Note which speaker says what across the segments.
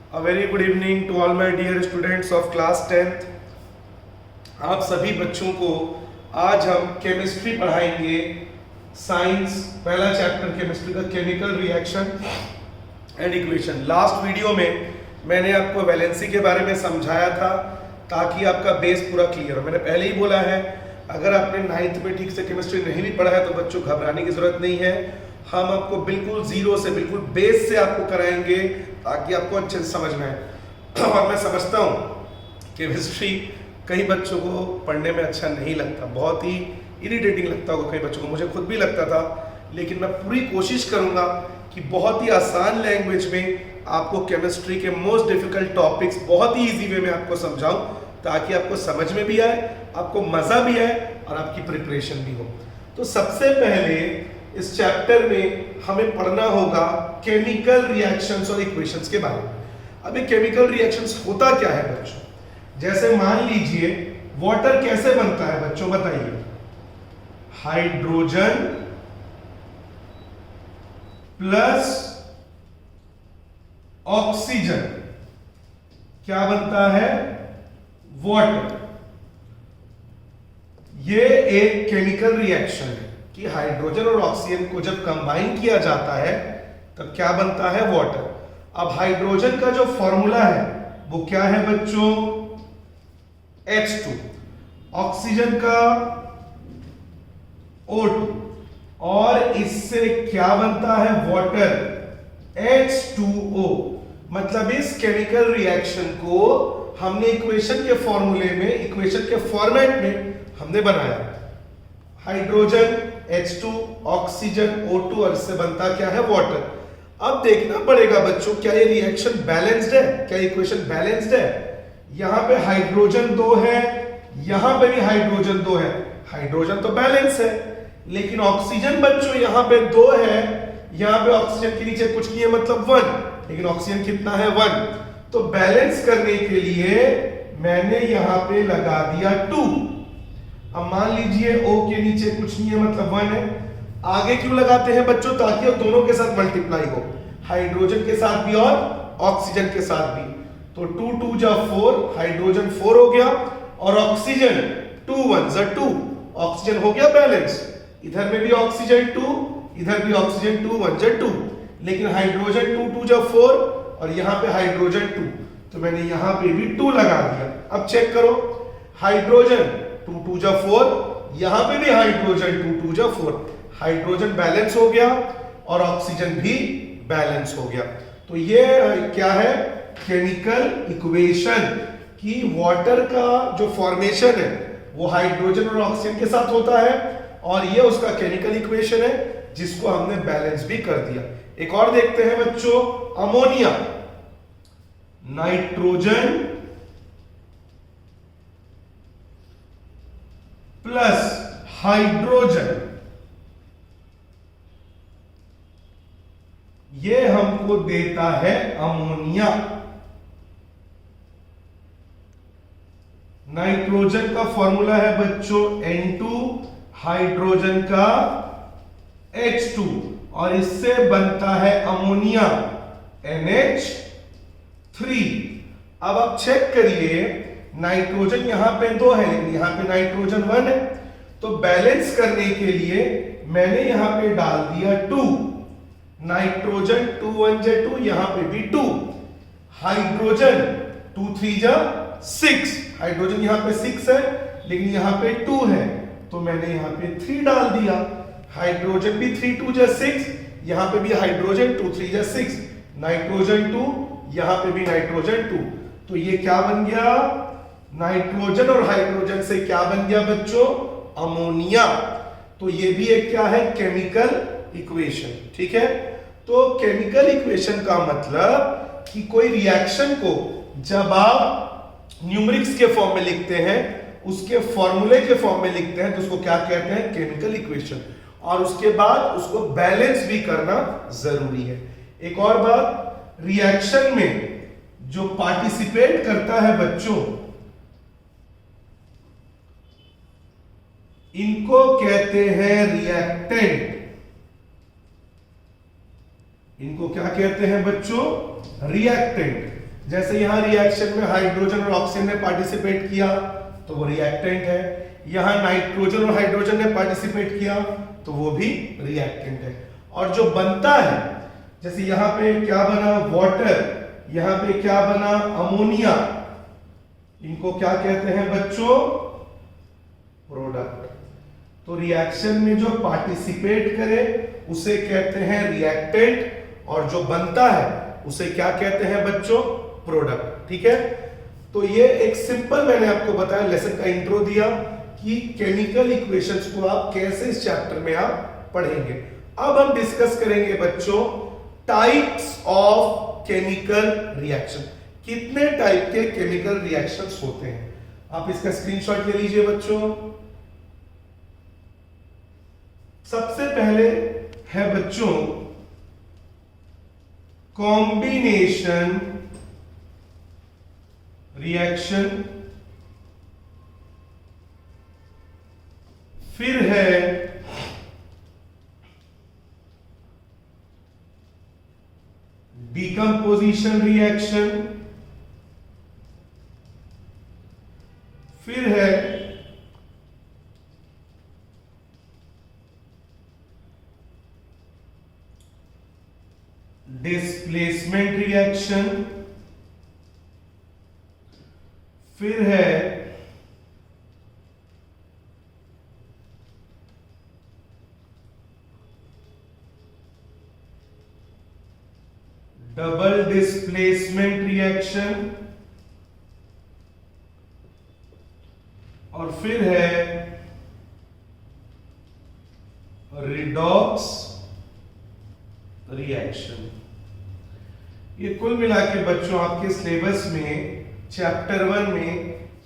Speaker 1: A very good evening to all my dear students of class 10th। आप सभी बच्चों को आज हम केमिस्ट्री पढ़ाएंगे। साइंस पहला चैप्टर केमिस्ट्री का chemical reaction and equation. Last video में मैंने आपको वैलेंसी के बारे में समझाया था ताकि आपका बेस पूरा क्लियर हो। मैंने पहले ही बोला है अगर आपने 9th में ठीक से केमिस्ट्री नहीं भी पढ़ा है तो बच्चों घबराने की जरूरत नहीं है। हम आपको बिल्कुल जीरो से बिल्कुल बेस से आपको कराएंगे ताकि आपको अच्छे से समझ में आए। और मैं समझता हूँ केमिस्ट्री कई बच्चों को पढ़ने में अच्छा नहीं लगता, बहुत ही इरिटेटिंग लगता होगा कई बच्चों को, मुझे खुद भी लगता था। लेकिन मैं पूरी कोशिश करूँगा कि बहुत ही आसान लैंग्वेज में आपको केमिस्ट्री के मोस्ट डिफिकल्ट टॉपिक्स बहुत ही ईजी वे में आपको समझाऊं ताकि आपको समझ में भी आए, आपको मज़ा भी आए और आपकी प्रिपरेशन भी हो। तो सबसे पहले इस चैप्टर में हमें पढ़ना होगा केमिकल रिएक्शंस और इक्वेशंस के बारे में। अभी केमिकल रिएक्शंस होता क्या है बच्चों? जैसे मान लीजिए वाटर कैसे बनता है बच्चों, बताइए। हाइड्रोजन प्लस ऑक्सीजन क्या बनता है? वाटर। ये एक केमिकल रिएक्शन है कि हाइड्रोजन और ऑक्सीजन को जब कंबाइन किया जाता है तब क्या बनता है? वाटर। अब हाइड्रोजन का जो फॉर्मूला है वो क्या है बच्चों? H2। ऑक्सीजन का O2 और इससे क्या बनता है? Water, H2O। मतलब इस केमिकल रिएक्शन को हमने इक्वेशन के फॉर्मूले में, इक्वेशन के फॉर्मेट में हमने बनाया। हाइड्रोजन H2, ऑक्सीजन O2 और इससे बनता क्या है? वाटर। अब देखना पड़ेगा बच्चों क्या ये रिएक्शन बैलेंस्ड है, क्या इक्वेशन बैलेंस्ड है? यहां पे हाइड्रोजन 2 है, यहां पे भी हाइड्रोजन 2 है, हाइड्रोजन तो बैलेंस है। लेकिन ऑक्सीजन बच्चों यहां पे 2 है, यहां पे ऑक्सीजन के नीचे कुछ नहीं है मतलब 1, लेकिन ऑक्सीजन कितना है? 1। तो बैलेंस करने के लिए मैंने यहां पे लगा दिया 2। अब मान लीजिए O के नीचे कुछ नहीं है मतलब 1 है। आगे क्यों लगाते हैं बच्चों? ताकि दोनों के साथ मल्टीप्लाई हो, हाइड्रोजन के साथ भी और ऑक्सीजन के साथ भी। तो 2 2 जा 4, हाइड्रोजन 4 हो गया और ऑक्सीजन 2 1 जा 2, ऑक्सीजन हो गया बैलेंस। इधर में भी ऑक्सीजन 2, इधर भी ऑक्सीजन 2 1 जा 2, लेकिन हाइड्रोजन 2 2 जा 4 और यहां पे हाइड्रोजन 2, तो मैंने यहां पे भी 2 लगा दिया। अब चेक करो, हाइड्रोजन 2 2 जा 4, यहां पे भी हाइड्रोजन 2 2 जा 4, हाइड्रोजन बैलेंस हो गया और ऑक्सीजन भी बैलेंस हो गया। तो ये क्या है? केमिकल इक्वेशन कि वाटर का जो फॉर्मेशन है वो हाइड्रोजन और ऑक्सीजन के साथ होता है और ये उसका केमिकल इक्वेशन है जिसको हमने बैलेंस भी कर दिया। एक और देखते हैं बच्चों, अमोनिया, नाइट्रोजन प्लस हाइड्रोजन, ये हमको देता है अमोनिया। नाइट्रोजन का फॉर्मूला है बच्चों N2, हाइड्रोजन का H2 और इससे बनता है अमोनिया NH3। अब आप चेक करिए, नाइट्रोजन यहां पे 2 है लेकिन यहां पे नाइट्रोजन 1 है, तो बैलेंस करने के लिए मैंने यहां पे डाल दिया 2। नाइट्रोजन 2 1 जा 2, यहां पे भी 2, हाइड्रोजन 2 3 जा 6, हाइड्रोजन यहां पे 6 है लेकिन यहां पे 2 है तो मैंने यहां पे 3 डाल दिया। हाइड्रोजन भी 3 2 जा 6, यहां पे भी हाइड्रोजन 2 3 जा 6, नाइट्रोजन 2, यहां पे भी नाइट्रोजन 2। तो ये क्या बन गया? नाइट्रोजन और हाइड्रोजन से क्या बन गया बच्चों? अमोनिया। तो ये भी एक क्या है? Chemical equation. ठीक है, तो केमिकल इक्वेशन का मतलब कि कोई रिएक्शन को जब आप न्यूमेरिक्स के फॉर्म में लिखते हैं, उसके फॉर्मूले के फॉर्म में लिखते हैं तो उसको क्या कहते हैं? Chemical equation. और उसके बाद उसको बैलेंस भी करना जरूरी है। एक और बात, रिएक्शन में जो पार्टिसिपेट करता है बच्चों, इनको कहते हैं रिएक्टेंट। इनको क्या कहते हैं बच्चों? रिएक्टेंट। जैसे यहाँ रिएक्शन में हाइड्रोजन और ऑक्सीजन ने पार्टिसिपेट किया तो वो रिएक्टेंट है, यहाँ नाइट्रोजन और हाइड्रोजन ने पार्टिसिपेट किया तो वो भी रिएक्टेंट है। और जो बनता है, जैसे यहाँ पे क्या बना वाटर, यहाँ पे क्या बना अमोनिया, इनको क्या कहते हैं बच्चों प्रोडक्ट। तो रिएक्शन में जो पार्टिसिपेट करे उसे कहते हैं रिएक्टेंट और जो बनता है उसे क्या कहते हैं बच्चों प्रोडक्ट। ठीक है, तो ये एक सिंपल मैंने आपको बताया, लेसन का इंट्रो दिया कि केमिकल इक्वेशंस को आप कैसे इस चैप्टर में आप पढ़ेंगे। अब हम डिस्कस करेंगे बच्चों टाइप्स ऑफ केमिकल रिएक्शन, कितने टाइप के केमिकल रिएक्शंस होते हैं। आप इसका स्क्रीनशॉट ले लीजिए बच्चों। सबसे पहले है बच्चों कॉम्बिनेशन रिएक्शन, फिर है डिकम्पोजिशन रिएक्शन, फिर है डिस्प्लेसमेंट रिएक्शन, फिर है डबल डिस्प्लेसमेंट रिएक्शन, और फिर है रिडॉक्स रिएक्शन। ये कुल मिला के बच्चों आपके सिलेबस में चैप्टर 1 में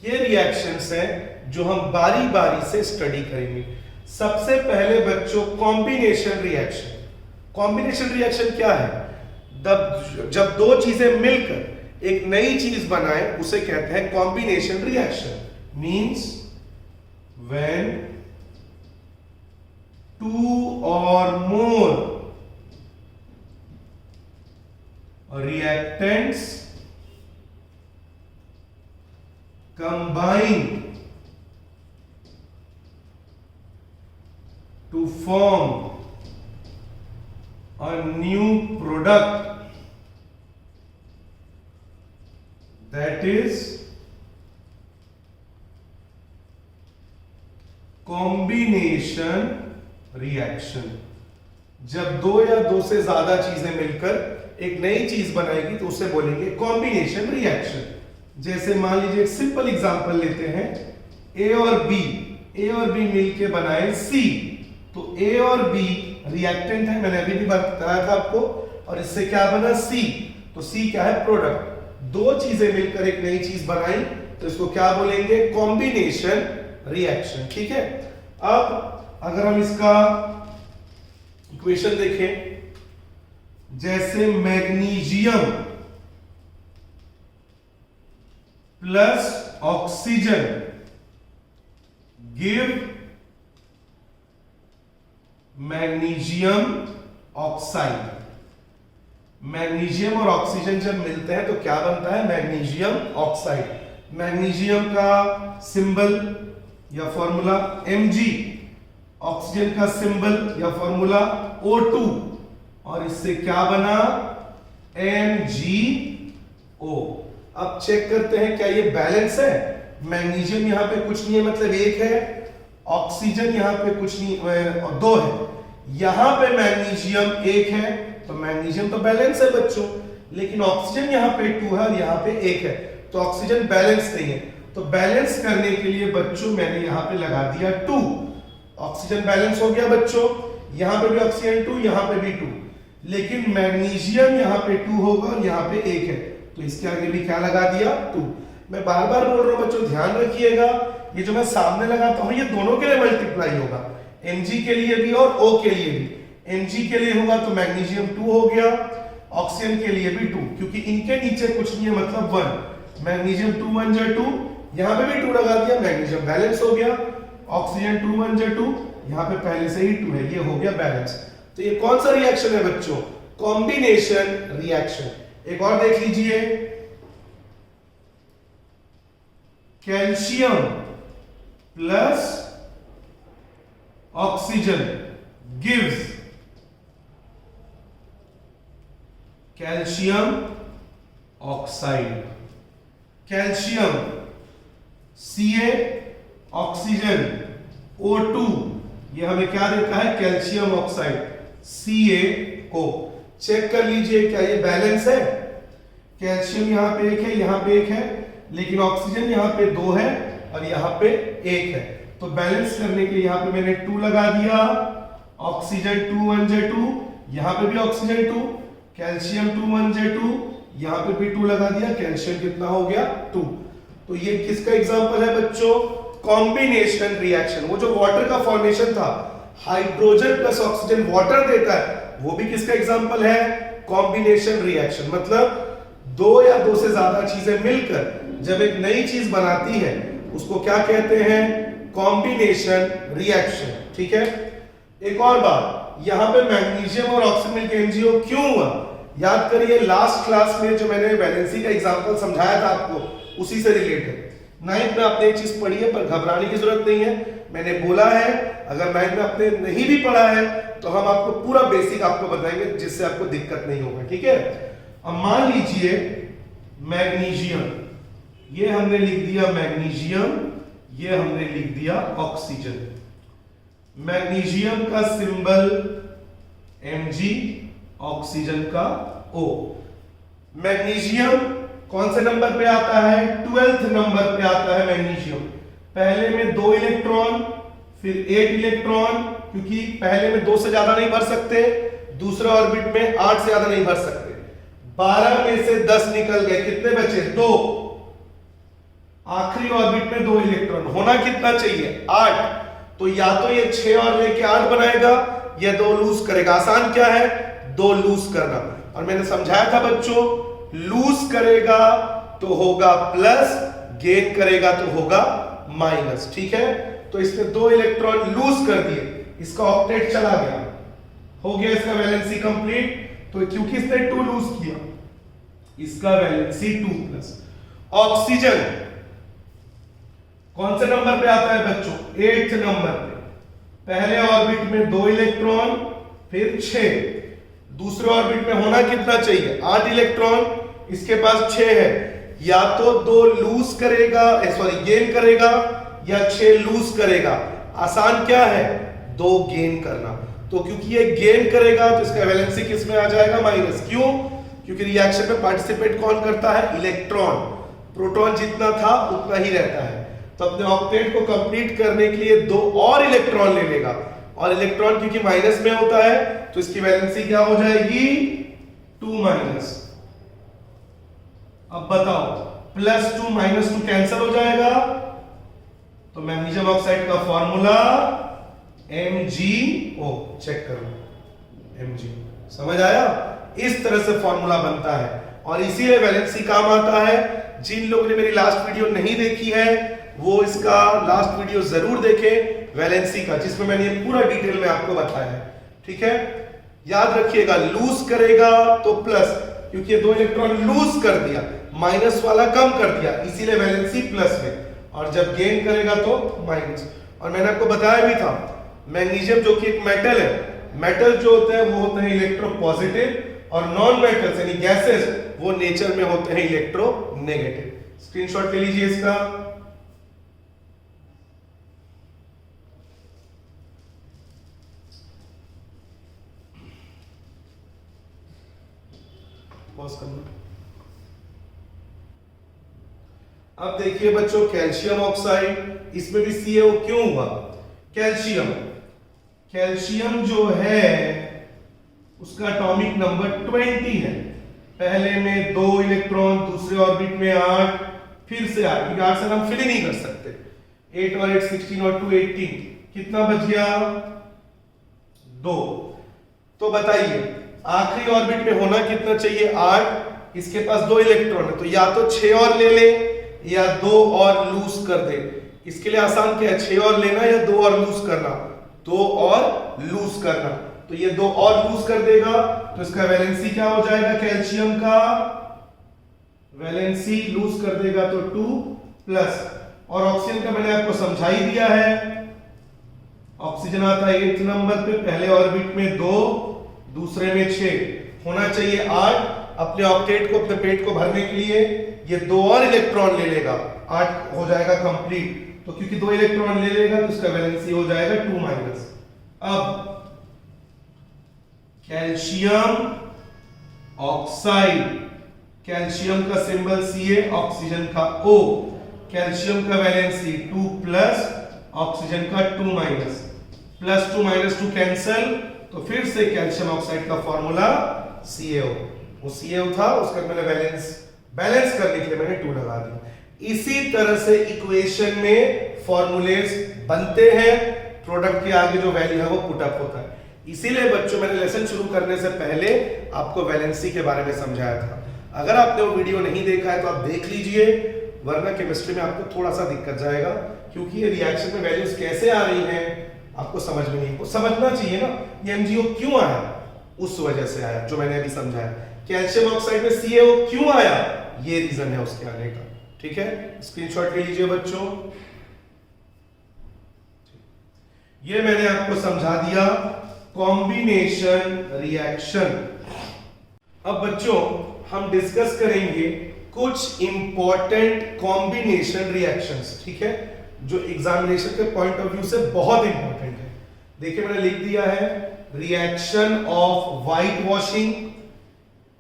Speaker 1: ये रिएक्शंस हैं जो हम बारी बारी से स्टडी करेंगे। सबसे पहले बच्चों कॉम्बिनेशन रिएक्शन। कॉम्बिनेशन रिएक्शन क्या है? जब दो चीजें मिलकर एक नई चीज बनाए उसे कहते हैं combination reaction. Means when two or more reactants combine to form a new product, that is combination reaction। जब दो या दो से ज्यादा चीजें मिलकर एक नई चीज बनाएगी तो उसे बोलेंगे कॉम्बिनेशन रिएक्शन। जैसे मान लीजिए एक सिंपल एग्जांपल लेते हैं, ए और बी मिलके बनाए सी, तो ए और बी रिएक्टेंट है, मैंने अभी भी बताया था आपको, और इससे क्या बना सी, तो सी क्या है प्रोडक्ट। दो चीजें मिलकर एक नई चीज बनाई तो इसको क्या बोलेंगे कॉम्बिनेशन रिएक्शन। ठीक है, अब अगर हम इसका इक्वेशन देखें, जैसे magnesium plus oxygen give magnesium oxide. Magnesium और ऑक्सीजन जब मिलते हैं तो क्या बनता है मैग्नीशियम ऑक्साइड। मैग्नीशियम का सिंबल या फॉर्मूला Mg, ऑक्सीजन का सिंबल या फॉर्मूला O2, और इससे क्या बना MgO। अब चेक करते हैं क्या ये बैलेंस है। मैग्नीशियम यहां पे कुछ नहीं है मतलब एक है, ऑक्सीजन यहां पे कुछ नहीं और दो है, यहां पे मैग्नीशियम एक है तो मैग्नीशियम तो बैलेंस है बच्चों, लेकिन ऑक्सीजन यहां पे 2 है और यहां पे एक है तो ऑक्सीजन बैलेंस नहीं है। तो बैलेंस करने के लिए बच्चों मैंने यहां पे लगा दिया 2, ऑक्सीजन बैलेंस हो गया बच्चों, यहां पे भी ऑक्सीजन 2, यहां पे भी 2, लेकिन मैग्नीशियम यहां पे 2 होगा और यहां पे 1 है तो इसके आगे भी क्या लगा दिया 2। मैं बार बार बोल रहा हूं बच्चों ध्यान रखिएगा, ये जो मैं सामने लगाता हूं ये दोनों के लिए मल्टीप्लाई होगा, Mg के लिए भी और O के लिए भी। Mg के लिए होगा तो मैग्नीशियम 2 हो गया, ऑक्सीजन के लिए भी 2, क्योंकि इनके नीचे कुछ नहीं है मतलब 1। मैग्नीशियम 2 1 जा 2, यहां पे भी 2 लगा दिया, मैग्नीशियम बैलेंस हो गया। ऑक्सीजन 2 1 जा 2, यहां पे पहले से ही 2 है, ये हो गया बैलेंस। तो ये कौन सा रिएक्शन है बच्चों? Combination reaction. एक और देख लीजिए, calcium plus oxygen gives calcium oxide. Calcium Ca, oxygen O2, ये हमें क्या देता है? Calcium oxide CaO। चेक कर लीजिए क्या ये बैलेंस है? कैल्शियम यहां पे एक है, यहां पे एक है, लेकिन ऑक्सीजन यहां पे 2 है और यहां पे 1 है। तो बैलेंस करने के लिए यहां पे मैंने 2 लगा दिया, ऑक्सीजन 2 1 जे 2, यहां पे भी ऑक्सीजन 2, कैल्शियम 2 1 जे 2, यहां पे भी 2 लगा दिया, कैल्शियम कितना हो गया? 2। तो ये किसका एग्जांपल है बच्चों? Combination reaction. वो जो वाटर का फॉर्मेशन था, हाइड्रोजन प्लस ऑक्सीजन वाटर देता है, वो भी किसका एग्जांपल है? Combination reaction. मतलब दो या दो से ज्यादा चीजें मिलकर जब एक नई चीज बनाती है उसको क्या कहते हैं? Combination reaction. ठीक है। एक और बात, यहां पे मैग्नीशियम और ऑक्सीजन मिलकर एमजीओ क्यों हुआ? याद करिए लास्ट क्लास में जो मैंने वैलेंसी का एग्जांपल समझाया था आपको, उसी से रिलेटेड। 9th में आपने एक चीज पढ़ी है पर घबराने की जरूरत नहीं है। मैंने बोला है अगर 9th में आपने नहीं भी पढ़ा है तो हम आपको पूरा बेसिक आपको बताएंगे जिससे आपको दिक्कत नहीं होगा। ठीक है। अब मान लीजिए मैग्नीशियम, ये हमने लिख दिया मैग्नीशियम, ये हमने लिख दिया ऑक्सीजन। मैग्नीशियम का सिंबल Mg, ऑक्सीजन का O। मैग्नीशियम कौन से नंबर पे आता है? 12th नंबर पे आता है मैग्नीशियम। पहले में 2 इलेक्ट्रॉन, फिर 8 इलेक्ट्रॉन, क्योंकि पहले में 2 से ज्यादा नहीं भर सकते, दूसरे ऑर्बिट में 8 से ज्यादा नहीं भर सकते। 12 में से 10 निकल गए, कितने बचे? 2। आखिरी ऑर्बिट में 2 इलेक्ट्रॉन, होना कितना चाहिए? 8। तो या तो ये 6 और लेके 8 बनाएगा या 2 लूज करेगा। आसान क्या है? 2 लूज करना। और मैंने समझाया था बच्चों, लूज करेगा तो होगा प्लस, गेन करेगा तो होगा माइनस। ठीक है। तो इसने 2 इलेक्ट्रॉन लूज कर दिए, इसका ऑक्टेट चला गया, हो गया इसका वैलेंसी कंप्लीट। तो क्योंकि इसने 2 लूज किया, इसका वैलेंसी 2+। ऑक्सीजन कौन से नंबर पे आता है बच्चों? 8th नंबर पे। पहले ऑर्बिट में 2 इलेक्ट्रॉन, फिर 6। दूसरे ऑर्बिट में होना कितना चाहिए? 8 इलेक्ट्रॉन, इसके पास 6 है। या तो 2 लूज करेगा, गेन करेगा, या 6 लूज करेगा। आसान क्या है? 2 गेन करना। तो क्योंकि ये गेन करेगा तो इसका वैलेंसी किस में आ जाएगा? माइनस। क्यों? क्योंकि रिएक्शन में पार्टिसिपेट कौन करता है? इलेक्ट्रॉन। प्रोटॉन जितना था उतना ही रहता है। तो अपने ऑक्टेट को कंप्लीट करने के लिए 2 और इलेक्ट्रॉन ले लेगा, और इलेक्ट्रॉन क्योंकि माइनस में होता है तो इसकी वैलेंसी क्या हो जाएगी? 2-। अब बताओ, +2 -2 कैंसिल हो जाएगा, तो मैग्नीशियम ऑक्साइड का फॉर्मूला MgO। चेक करो, Mg। समझ आया? इस तरह से फॉर्मूला बनता है और इसीलिए वैलेंसी काम आता है। जिन लोगों ने मेरी लास्ट वीडियो नहीं देखी है वो इसका लास्ट वीडियो जरूर देखें वैलेंसी का, जिसमें मैंने ये पूरा डिटेल में आपको बताया है। ठीक है। याद रखिएगा, लूज करेगा तो प्लस, क्योंकि ये 2 इलेक्ट्रॉन लूज कर दिया, माइनस वाला कम कर दिया, इसीलिए वैलेंसी प्लस में, और जब गेन करेगा तो माइनस। और मैंने आपको बताया भी था, मैग्नीशियम जो कि एक मेटल है, मेटल जो होते हैं वो होते हैं इलेक्ट्रोपॉजिटिव, और नॉन मेटल्स यानी गैसेस वो नेचर में होते हैं इलेक्ट्रोनेगेटिव। स्क्रीनशॉट ले लीजिए इसका। पॉज करना। अब देखिए बच्चों, कैल्शियम ऑक्साइड, इसमें भी CaO क्यों हुआ? कैल्शियम जो है उसका एटॉमिक नंबर 20 है। पहले में 2 इलेक्ट्रॉन, दूसरे ऑर्बिट में 8, फिर से 8, क्योंकि 8 से हम फिल ही नहीं कर सकते। 8 और 8 16 और 2 18, कितना बच गया? 2। तो बताइए आखिरी ऑर्बिट में होना कितना चाहिए? 8। इसके पास 2 इलेक्ट्रॉन है, तो या तो 6 और ले ले या 2 और लूज कर दे। इसके लिए आसान क्या है? 6 और लेना या 2 और लूज करना? 2 और लूज करना। तो ये 2 और लूज कर देगा, तो इसका वैलेंसी क्या हो जाएगा? कैल्शियम का वैलेंसी लूज कर देगा तो 2+। और ऑक्सीजन का मैंने आपको समझा ही दिया है। ऑक्सीजन आता है 8th नंबर पे, पहले ऑर्बिट में 2, दूसरे में 6, होना चाहिए 8। अपने ऑक्टेट को, अपने पेट को भरने के लिए ये 2 और इलेक्ट्रॉन ले लेगा, 8 हो जाएगा कंप्लीट। तो क्योंकि 2 इलेक्ट्रॉन ले लेगा तो इसका वैलेंसी हो जाएगा 2-। अब कैल्शियम ऑक्साइड, कैल्शियम का सिंबल Ca, ऑक्सीजन का O, कैल्शियम का वैलेंसी 2+, ऑक्सीजन का 2-। +2 - 2 कैंसल, तो फिर से कैल्शियम ऑक्साइड का फॉर्मूला CaO। वो CaO था, उसका मैंने बैलेंस करने के लिए मैंने 2 लगा दिया। इसी तरह से इक्वेशन में फॉर्मूलेस बनते हैं, प्रोडक्ट के आगे जो वैल्यू है वो पुट अप होता है। इसीलिए बच्चों मैंने लेसन शुरू करने से पहले आपको वैलेंसी के बारे में समझाया था। अगर आपने वो वीडियो नहीं देखा है तो आप देख लीजिए, वरना केमिस्ट्री में आपको थोड़ा सा दिक्कत जाएगा, क्योंकि ये रिएक्शन में वैल्यूज कैसे आ रही हैं आपको समझ में नहीं, समझना चाहिए ना। ये MgO क्यों आया, उस वजह से आया जो मैंने अभी समझाया। कैल्शियम ऑक्साइड में CaO क्यों आया, ये रीजन है उसके आने का। ठीक है, स्क्रीनशॉट ले लीजिए बच्चों। ये मैंने आपको समझा दिया कॉम्बिनेशन रिएक्शन। अब बच्चों हम डिस्कस करेंगे कुछ इंपॉर्टेंट कॉम्बिनेशन रिएक्शंस, ठीक है, जो एग्जामिनेशन के पॉइंट ऑफ व्यू से बहुत इंपॉर्टेंट है। देखिए मैंने लिख दिया है reaction of white washing,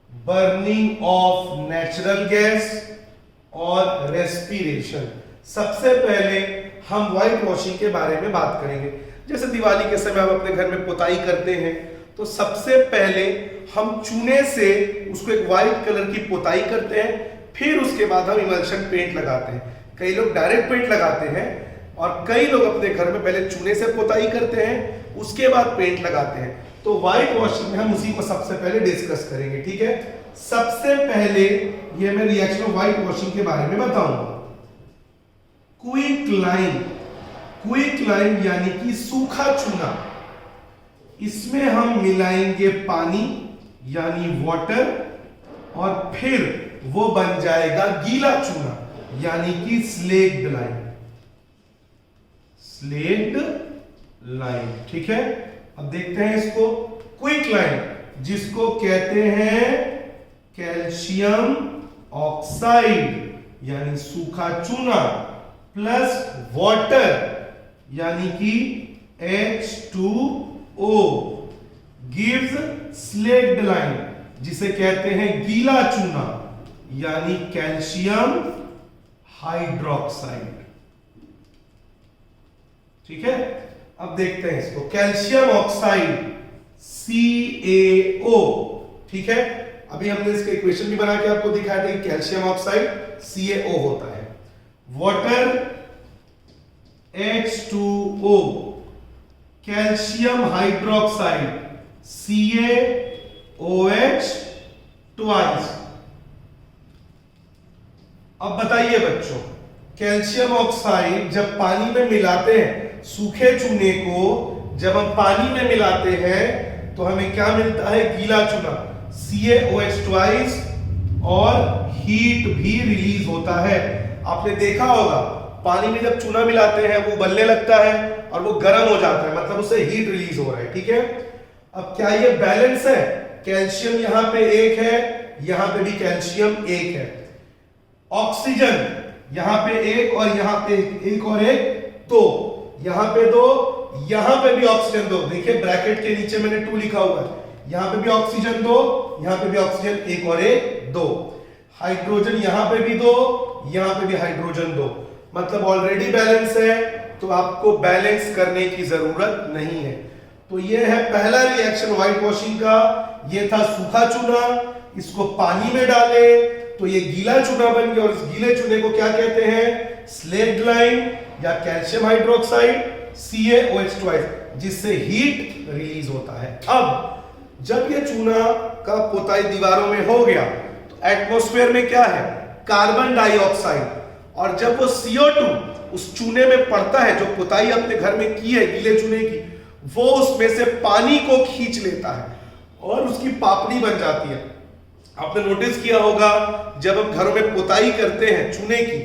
Speaker 1: burning of natural gas और रेस्पिरेशन। सबसे पहले हम व्हाइट वॉशिंग के बारे में बात करेंगे। जैसे दिवाली के समय हम अपने घर में पुताई करते हैं, तो सबसे पहले हम चूने से उसको एक व्हाइट कलर की पुताई करते हैं, फिर उसके बाद हम इमल्शन पेंट लगाते हैं। कई लोग डायरेक्ट पेंट लगाते हैं और कई लोग अपने घर में पहले चूने से पुताई करते हैं, उसके बाद पेंट लगाते हैं। तो व्हाइट वॉशिंग में हम उसी को सबसे पहले डिस्कस करेंगे। ठीक है, सबसे पहले ये मैं रिएक्शन ऑफ व्हाइट वॉशिंग के बारे में बताऊंगा। क्विक लाइम यानी कि सूखा चूना, इसमें हम मिलाएंगे पानी यानी वाटर, और फिर वो बन जाएगा गीला चूना यानी कि स्लेक्ड लाइम। ठीक है, अब देखते हैं इसको। क्विक लाइम जिसको कहते हैं कैल्शियम ऑक्साइड यानी सूखा चूना प्लस वाटर यानी कि H2O गिव्स स्लेक्ड लाइम, जिसे कहते हैं गीला चूना यानी कैल्शियम हाइड्रोक्साइड। ठीक है, अब देखते हैं इसको। Calcium oxide CaO। ठीक है, अभी हमने इसका इक्वेशन भी बना के आपको दिखाया था कि कैल्शियम ऑक्साइड CaO होता है। Water H2O, calcium hydroxide CaOH twice. अब बताइए बच्चों, कैल्शियम ऑक्साइड जब पानी में मिलाते हैं, सूखे चूने को जब हम पानी में मिलाते हैं तो हमें क्या मिलता है, गीला चूना CaOH ट्वाइस, और हीट भी रिलीज होता है। आपने देखा होगा पानी में जब चूना मिलाते हैं वो उबलने लगता है और वो गर्म हो जाता है, मतलब उससे हीट रिलीज हो रहा है। ठीक है, अब क्या ये बैलेंस है? कैल्शियम यहां पे 1 है, यहां पे भी कैल्शियम 1 है। ऑक्सीजन यहां पे 1 और यहां पे 1 और 1 2, यहां पे 2, यहां पे भी ऑक्सीजन 2। देखिए ब्रैकेट के नीचे मैंने 2 लिखा हुआ है, यहां पे भी ऑक्सीजन 2, यहां पे भी ऑक्सीजन 1 और 1 2। हाइड्रोजन यहां पे भी 2, यहां पे भी हाइड्रोजन 2, मतलब ऑलरेडी बैलेंस है, तो आपको बैलेंस करने की जरूरत नहीं है। तो ये है पहला रिएक्शन व्हाइट वॉशिंग का। ये था सूखा चूना, इसको पानी में डाले तो ये गीला चूना बन गया, और इस गीले चूने को क्या कहते हैं, स्लेक्ड लाइम या कैल्शियम हाइड्रोक्साइड CaOH ट्वाइस, जिससे हीट रिलीज होता है। अब जब ये चूना का पोताई दीवारों में हो गया तो एटमॉस्फेयर में क्या है, कार्बन डाइऑक्साइड, और जब वो CO2 उस चूने में पड़ता है, जो पोताई अपने घर में की है गीले चूने की, वो उसमें से पानी को खींच लेता है और उसकी पापड़ी बन जाती है। आपने नोटिस किया होगा जब हम घरों में पोताई करते हैं चूने की,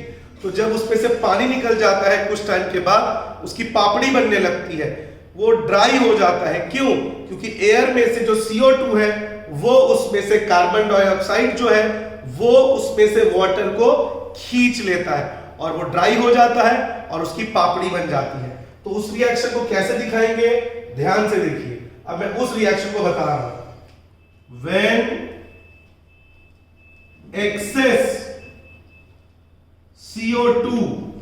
Speaker 1: तो जब उसमें से पानी निकल जाता है कुछ टाइम के बाद उसकी पापड़ी बनने लगती है, वो ड्राई हो जाता है। क्यों? क्योंकि एयर में से जो CO2 है वो उसमें से कार्बन डाइऑक्साइड जो है वो उसमें से वाटर को खींच लेता है और वो ड्राई हो जाता है और उसकी पापड़ी बन जाती है। तो उस रिएक्शन को कैसे दिखाएंगे? ध्यान से देखिए, अब मैं उस रिएक्शन को बता रहा हूं। व्हेन एक्सेस CO2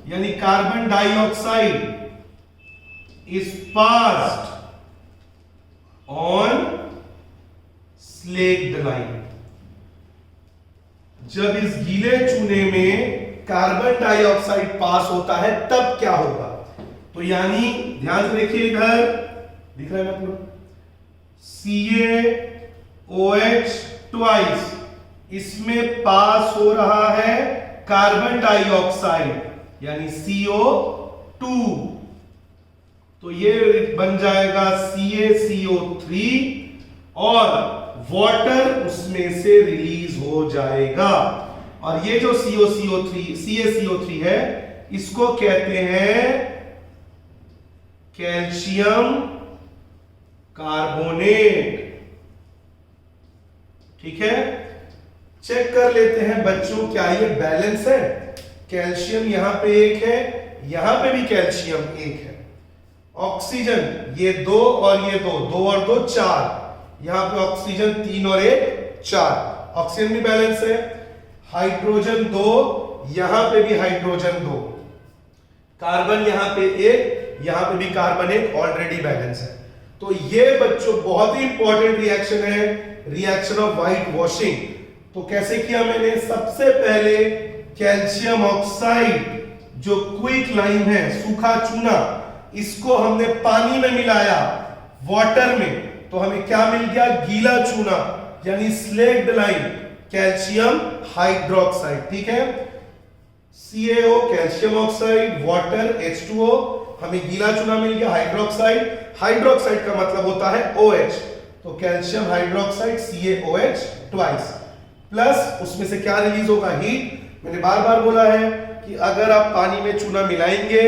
Speaker 1: यानी carbon dioxide is passed on slaked line, जब इस गीले चूने में कार्बन डाइऑक्साइड पास होता है तब क्या होगा? तो यानी ध्यान से देखिए, इधर दिख रहा है ना पूरा CaOH ट्वाइस, इसमें पास हो रहा है कार्बन डाइऑक्साइड यानी CO2, तो ये बन जाएगा CaCO3 और वाटर उसमें से रिलीज हो जाएगा। और ये जो CaCO3 है इसको कहते हैं कैल्शियम कार्बोनेट। ठीक है, चेक कर लेते हैं बच्चों, क्या ये बैलेंस है? कैल्शियम यहां पे एक है, यहां पे भी कैल्शियम एक है। ऑक्सीजन ये 2 और ये 2, 2 और 2 4, यहां पे ऑक्सीजन 3 और 1 4, ऑक्सीजन भी बैलेंस है। हाइड्रोजन 2, यहां पे भी हाइड्रोजन 2, कार्बन यहां पे 1, यहां पे भी कार्बन 1, ऑलरेडी बैलेंस है। तो ये बच्चों बहुत ही इंपॉर्टेंट रिएक्शन है, रिएक्शन ऑफ व्हाइट वॉशिंग। तो कैसे किया मैंने? सबसे पहले कैल्शियम ऑक्साइड जो क्विक लाइम है, सूखा चूना, इसको हमने पानी में मिलाया, वाटर में, तो हमें क्या मिल गया? गीला चूना यानी स्लेक्ड लाइम, कैल्शियम हाइड्रोक्साइड। ठीक है, CaO calcium oxide, water H2O, हमें गीला चूना मिल गया हाइड्रोक्साइड। हाइड्रोक्साइड का मतलब होता है OH, तो calcium hydroxide CaOH twice, plus उसमें से क्या रिलीज होगा? हीट। मैंने बार बार बोला है कि अगर आप पानी में चूना मिलाएंगे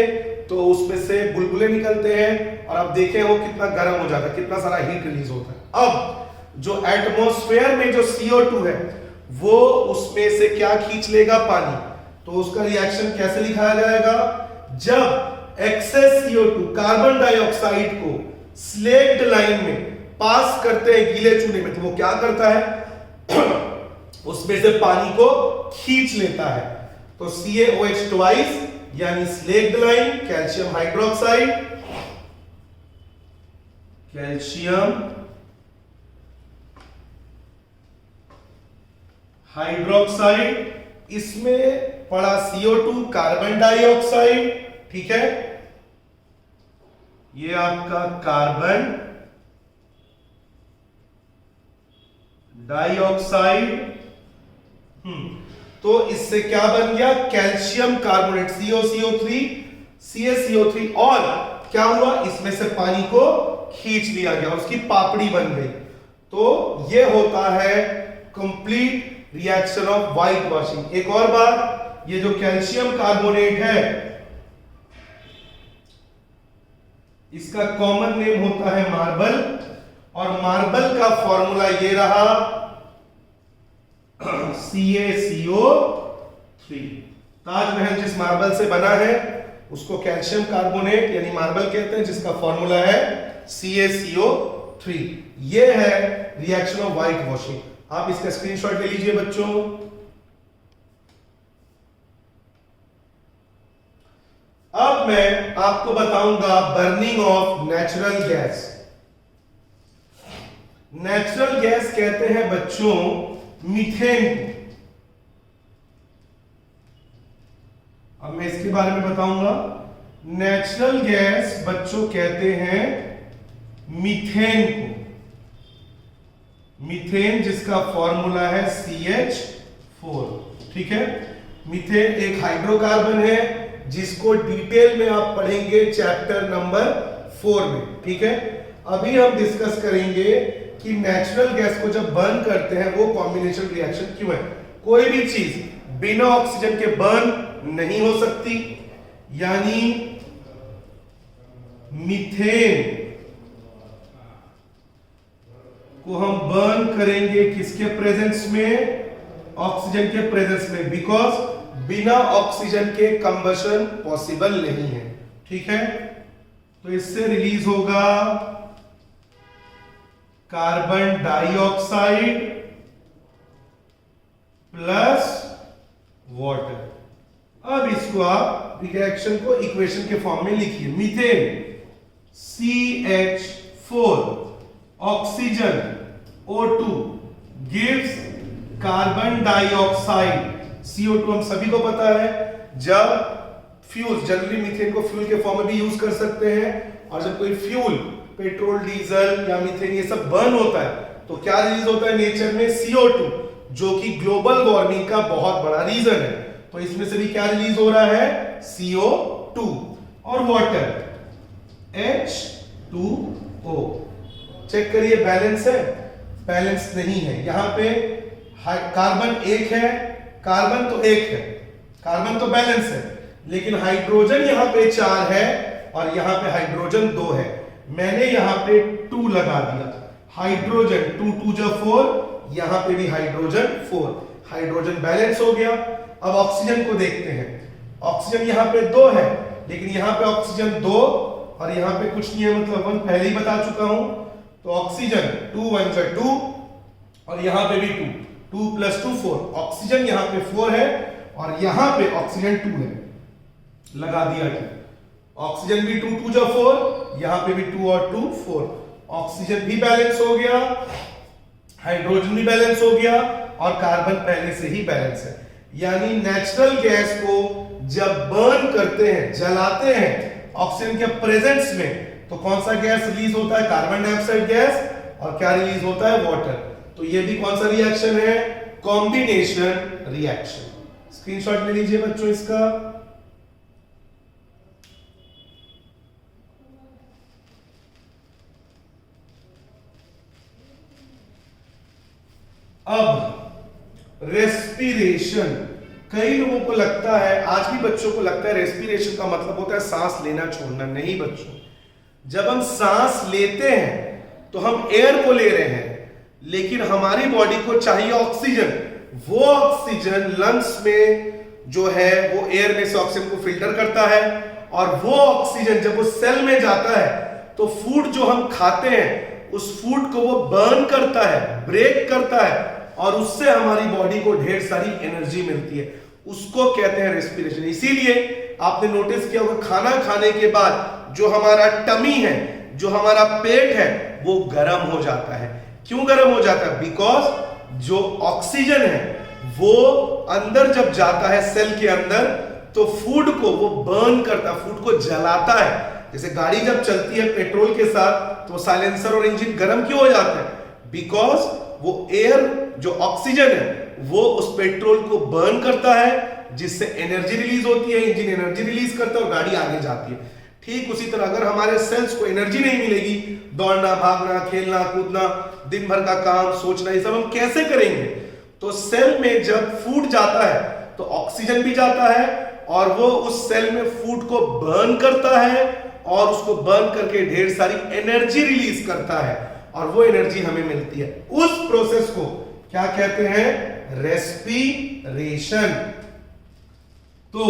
Speaker 1: तो उसमें से बुलबुले निकलते हैं और आप देखें वो कितना गर्म हो जाता है, कितना सारा हीट रिलीज होता है। अब जो एटमॉस्फेयर में जो CO2 है वो उसमें से क्या खींच लेगा? पानी। तो उसका रिएक्शन कैसे लिखाया जाएगा? जब एक्सेस CO2 कार्बन डाइऑक्साइड को स्लेक्ड लाइन में पास करते हैं गीले चूने में, तो वो क्या करता है? उसमें से पानी को खींच लेता है। तो CaOH ट्वाइस यानी slaked line, calcium hydroxide, calcium hydroxide, इसमें पड़ा CO2 कार्बन डाइऑक्साइड। ठीक है, ये आपका कार्बन डाइऑक्साइड, तो इससे क्या बन गया? कैल्शियम कार्बोनेट CaCO3, CaCO3, और क्या हुआ? इसमें से पानी को खींच लिया गया, उसकी पापड़ी बन गई। तो ये होता है complete reaction of white washing. एक और बात, ये जो कैल्शियम कार्बोनेट है इसका कॉमन नेम होता है मार्बल, और मार्बल का फॉर्मूला ये रहा CaCO3। ताजमहल जिस मार्बल से बना है उसको कैल्शियम कार्बोनेट यानी मार्बल कहते हैं, जिसका फॉर्मूला है CaCO3। ये है रिएक्शन ऑफ व्हाइट वॉशिंग। आप इसका स्क्रीनशॉट ले लीजिए बच्चों। अब मैं आपको बताऊंगा burning of natural gas. Natural gas कहते हैं बच्चों मीथेन को। अब मैं इसके बारे में बताऊंगा। नेचुरल गैस बच्चों कहते हैं मीथेन को। मीथेन जिसका फॉर्मूला है CH4। ठीक है, मीथेन एक हाइड्रोकार्बन है जिसको डिटेल में आप पढ़ेंगे चैप्टर नंबर 4 में। ठीक है, अभी हम डिस्कस करेंगे कि नेचुरल गैस को जब बर्न करते हैं वो कॉम्बिनेशन रिएक्शन क्यों है। कोई भी चीज बिना ऑक्सीजन के बर्न नहीं हो सकती, यानी मीथेन को हम बर्न करेंगे किसके प्रेजेंस में? ऑक्सीजन के प्रेजेंस में, बिकॉज बिना ऑक्सीजन के कंबशन पॉसिबल नहीं है। ठीक है, तो इससे रिलीज होगा कार्बन डाइऑक्साइड प्लस वाटर। अब इसको आप रिएक्शन को इक्वेशन के फॉर्म में लिखिए। Methane CH4 oxygen O2 gives carbon dioxide CO2। हम सभी को पता है जब फ्यूल, जनरली मीथेन को फ्यूल के फॉर्म में भी यूज कर सकते हैं, और जब कोई फ्यूल पेट्रोल डीजल या मीथेन ये सब बर्न होता है तो क्या रिलीज होता है नेचर में? CO2, जो कि ग्लोबल वार्मिंग का बहुत बड़ा रीजन है। तो इसमें से भी क्या रिलीज हो रहा है? CO2 और वाटर H2O। चेक करिए बैलेंस है? बैलेंस नहीं है। यहां पे कार्बन एक है, कार्बन तो एक है, कार्बन तो बैलेंस है, लेकिन हाइड्रोजन यहां पे 4 है और यहां पे हाइड्रोजन 2 है। मैंने यहां पे 2 लगा दिया, हाइड्रोजन 2 2 जा 4, यहां पे भी हाइड्रोजन 4, हाइड्रोजन बैलेंस हो गया। अब ऑक्सीजन को देखते हैं। ऑक्सीजन यहां पे 2 है, लेकिन यहां पे ऑक्सीजन 2 और यहां पे कुछ नहीं है, मतलब 1 पहले ही बता चुका हूं। तो ऑक्सीजन 2 1 जा 2 और यहां पे भी 2, 2 + 2 4। ऑक्सीजन यहां पे 4 है और यहां पे ऑक्सीजन 2 है, लगा दिया कि ऑक्सीजन भी 2 2 जा 4, यहां पे भी 2 और 2 4। ऑक्सीजन भी बैलेंस हो गया, हाइड्रोजन भी बैलेंस हो गया और कार्बन पहले से ही बैलेंस है। यानी नेचुरल गैस को जब बर्न करते हैं, जलाते हैं ऑक्सीजन के प्रेजेंस में, तो कौन सा गैस रिलीज होता है? Carbon dioxide gas. और क्या रिलीज होता है? वाटर। तो ये भी कौन सा रिएक्शन है? Combination reaction. स्क्रीनशॉट ले लीजिए बच्चों इसका। अब रेस्पिरेशन। कई लोगों को लगता है, आज भी बच्चों को लगता है रेस्पिरेशन का मतलब होता है सांस लेना छोड़ना। नहीं बच्चों, जब हम सांस लेते हैं तो हम एयर को ले रहे हैं, लेकिन हमारी बॉडी को चाहिए ऑक्सीजन। वो ऑक्सीजन लंग्स में जो है वो एयर में से ऑक्सीजन को फिल्टर करता है, और वो ऑक्सीजन जब वो सेल में जाता है तो फूड जो हम खाते हैं उस फूड को वो बर्न करता है, ब्रेक करता है, और उससे हमारी बॉडी को ढेर सारी एनर्जी मिलती है। उसको कहते हैं रेस्पिरेशन। इसीलिए आपने नोटिस किया होगा खाना खाने के बाद जो हमारा टमी है, जो हमारा पेट है, वो गर्म हो जाता है। क्यों गर्म हो जाता है? बिकॉज जो ऑक्सीजन है वो अंदर जब जाता है सेल के अंदर तो फूड को वो बर्न करता है, फूड को जलाता है। जैसे गाड़ी जब चलती है पेट्रोल के साथ तो साइलेंसर और इंजन गर्म क्यों हो जाता है? बिकॉज वो एयर जो ऑक्सीजन है वो उस पेट्रोल को बर्न करता है, जिससे एनर्जी रिलीज होती है, इंजन एनर्जी रिलीज करता है और गाड़ी आगे जाती है। ठीक उसी तरह अगर हमारे सेल्स को एनर्जी नहीं मिलेगी, दौड़ना, भागना, खेलना, कूदना, दिन भर का काम, सोचना, ये सब हम कैसे करेंगे? तो सेल में जब फूड जाता है तो ऑक्सीजन भी जाता है और वो उस सेल में फूड को बर्न करता है और उसको बर्न करके ढेर सारी एनर्जी रिलीज करता है, और वो एनर्जी हमें मिलती है। उस प्रोसेस को क्या कहते हैं? रेस्पिरेशन। तो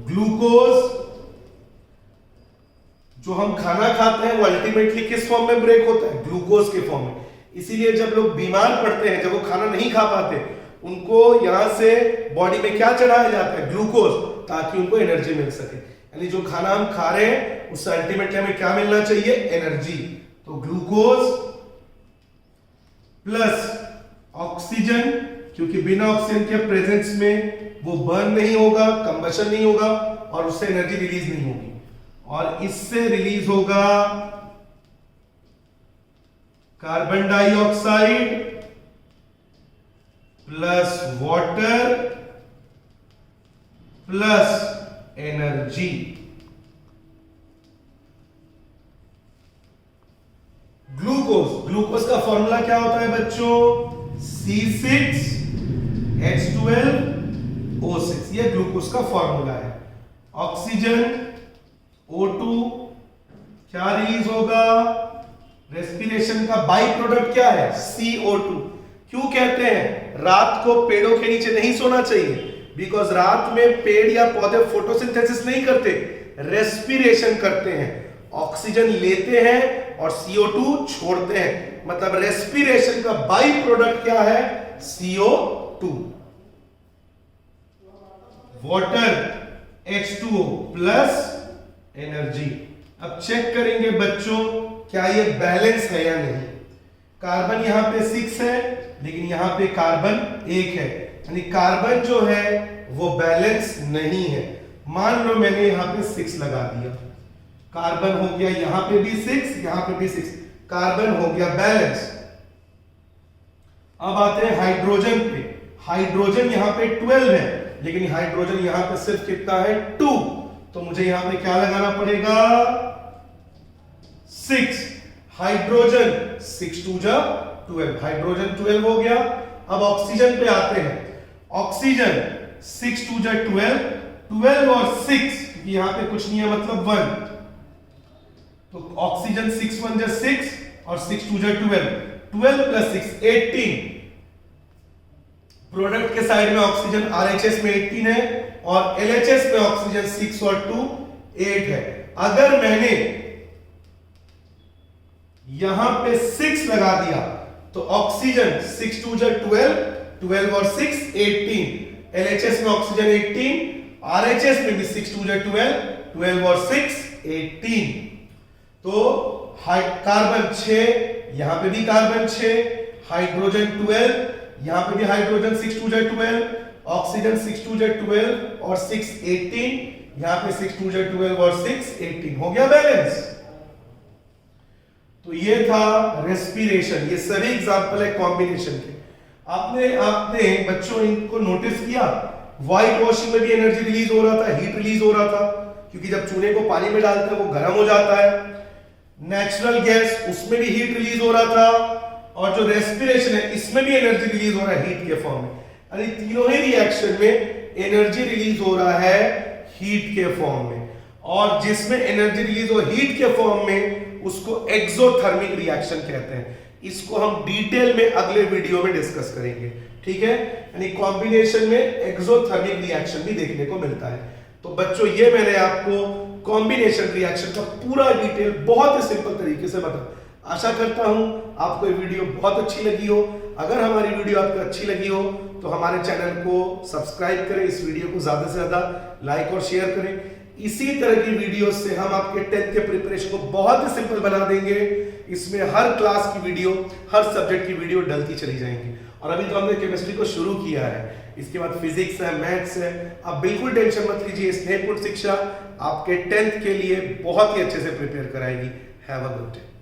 Speaker 1: ग्लूकोज जो हम खाना खाते हैं वो अल्टीमेटली किस फॉर्म में ब्रेक होता है? ग्लूकोज के फॉर्म में। इसीलिए जब लोग बीमार पड़ते हैं, जब वो खाना नहीं खा पाते, उनको यहां से बॉडी में क्या चढ़ाया जाता है? ग्लूकोज, ताकि उनको एनर्जी मिल सके। यानी जो खाना हम खा रहे हैं उससे अल्टीमेटली हमें क्या मिलना चाहिए? एनर्जी। तो ग्लूकोज प्लस ऑक्सीजन, क्योंकि बिना ऑक्सीजन के प्रेजेंस में वो बर्न नहीं होगा, कंबशन नहीं होगा और उससे एनर्जी रिलीज नहीं होगी, और इससे रिलीज होगा carbon dioxide plus water plus energy. Glucose का फॉर्मूला क्या होता है बच्चों? C6H12 O6, ये ग्लूकोज का फॉर्मूला है। ऑक्सीजन O2 क्या रिलीज होगा? रेस्पिरेशन का बाई प्रोडक्ट क्या है? CO2। क्यों कहते हैं रात को पेड़ों के नीचे नहीं सोना चाहिए? बिकॉज रात में पेड़ या पौधे फोटोसिंथेसिस नहीं करते, रेस्पिरेशन करते हैं, ऑक्सीजन लेते हैं और CO2 छोड़ते हैं। मतलब रेस्पिरेशन का बाई प्रोडक्ट क्या है? CO2। Water H2O plus energy. अब चेक करेंगे बच्चों क्या ये बैलेंस है या नहीं। कार्बन यहां पे 6 है लेकिन यहां पे कार्बन 1 है, यानी कार्बन जो है वो बैलेंस नहीं है। मान लो मैंने यहां पे 6 लगा दिया, कार्बन हो गया यहां पे भी 6, यहां पे भी 6, कार्बन हो गया बैलेंस। अब आते हैं हाइड्रोजन पे। हाइड्रोजन यहां पे 12 है लेकिन हाइड्रोजन यहां पे सिर्फ कितना है? 2। तो मुझे यहां पे क्या लगाना पड़ेगा? 6। हाइड्रोजन 6 2 जा 12, हाइड्रोजन 12 हो गया। अब ऑक्सीजन पे आते हैं। ऑक्सीजन 6 2 जा 12, 12 और 6 यहां पे कुछ नहीं है मतलब 1, तो ऑक्सीजन 6 1 जा 6 और 6 2 जा 12, 12 प्लस 6 18। प्रोडक्ट के साइड में ऑक्सीजन RHS में 18 है और LHS में ऑक्सीजन 6 और 2 8 है। अगर मैंने यहां पे 6 लगा दिया तो ऑक्सीजन 6 2 जा 12, 12 और 6 18, LHS में ऑक्सीजन 18, RHS में भी 6 2 जा 12, 12 और 6 18। तो कार्बन 6, यहां पे भी कार्बन 6, हाइड्रोजन 12, यहां पे भी हाइड्रोजन 6 2 जा 12, ऑक्सीजन 6 2 जा 12 और 6 18, यहां पे 6 2 जा 12 और 6 18, हो गया बैलेंस। तो ये था रेस्पिरेशन। ये सभी एग्जांपल है कॉम्बिनेशन के। आपने बच्चों इनको नोटिस किया? व्हाइट वॉशिंग में भी एनर्जी रिलीज हो रहा था, हीट रिलीज हो रहा था, क्योंकि जब चूने को पानी में डालते हैं वो गर्म हो जाता है। नेचुरल गैस उसमें भी हीट रिलीज हो रहा था, और जो रेस्पिरेशन है इसमें भी एनर्जी रिलीज हो रहा है हीट के फॉर्म में। यानी तीनों ही रिएक्शन में एनर्जी रिलीज हो रहा है हीट के फॉर्म में, और जिसमें एनर्जी रिलीज हो हीट के फॉर्म में उसको एक्सोथर्मिक रिएक्शन कहते हैं। इसको हम डिटेल में अगले वीडियो में डिस्कस करेंगे, ठीक है। यानी कॉम्बिनेशन में एक्सोथर्मिक रिएक्शन भी देखने को मिलता है। तो बच्चों ये मैंने आपको कॉम्बिनेशन रिएक्शन का पूरा डिटेल बहुत ही सिंपल तरीके से बताया। आशा करता हूं आपको ये वीडियो बहुत अच्छी लगी हो। अगर हमारी वीडियो आपको अच्छी लगी हो तो हमारे चैनल को सब्सक्राइब करें, इस वीडियो को ज्यादा से ज्यादा लाइक और शेयर करें। इसी तरह की वीडियो से हम आपके 10th के प्रिपरेशन को बहुत ही सिंपल बना देंगे। इसमें हर क्लास की वीडियो, हर सब्जेक्ट की वीडियो डलती चली जाएंगी। और अभी तो हमने केमिस्ट्री को शुरू किया है, इसके बाद फिजिक्स है, मैथ्स है। आप बिल्कुल टेंशन मत लीजिए, स्नेहपूर्ण शिक्षा आपके 10th के लिए बहुत ही अच्छे से प्रिपेयर कराएगी। Have a good day.